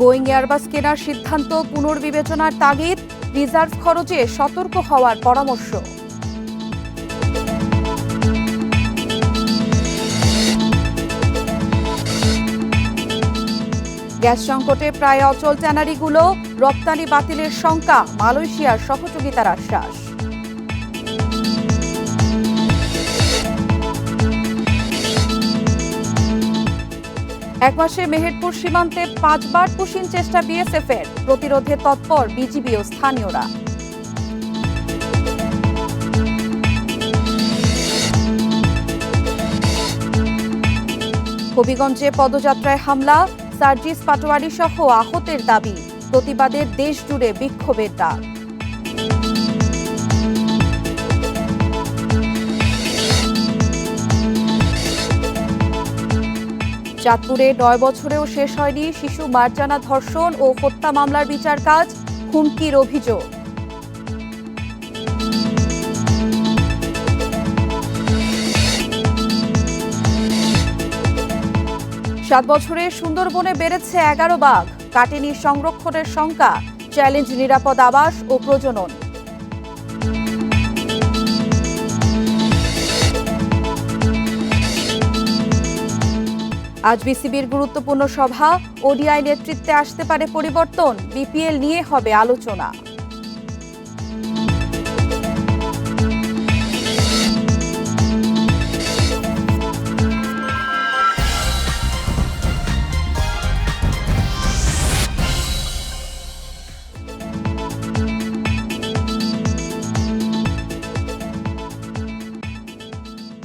Boeing Airbus কেনার সিদ্ধান্ত পুনর্বিবেচনার তাগিদ, রিজার্ভ খরচে সতর্ক হওয়ার পরামর্শ। গ্যাস সংকটে প্রায় অচল ট্যানারিগুলো, রপ্তানি বাতিলের শঙ্কা, মালয়েশিয়ার সহযোগিতার আশ্বাস। এক মাসে মেহেরপুর সীমান্তে 5 বার পুশিং চেষ্টা বিএসএফের, প্রতিরোধে তৎপর বিজিবি ও স্থানীয়রা। হবিগঞ্জে পদযাত্রায় হামলা, সার্জিস পাটোয়ারি সহ আহতের দাবি, প্রতিবাদে দেশ জুড়ে বিক্ষোভের ডাক। চাঁদপুরে 9 বছরেও শেষ হয়নি শিশু মারজানা ধর্ষণ ও হত্যা মামলার বিচার কাজ, হুমকির অভিযোগ। 7 বছরে সুন্দরবনে বেড়েছে 11 বাঘ, কাটেনি সংরক্ষণের শঙ্কা, চ্যালেঞ্জ নিরাপদ আবাস ও প্রজনন। আজ বিসিবির গুরুত্বপূর্ণ সভা, ওডিআই নেতৃত্বে আসতে পারে পরিবর্তন, বিপিএল নিয়ে হবে আলোচনা।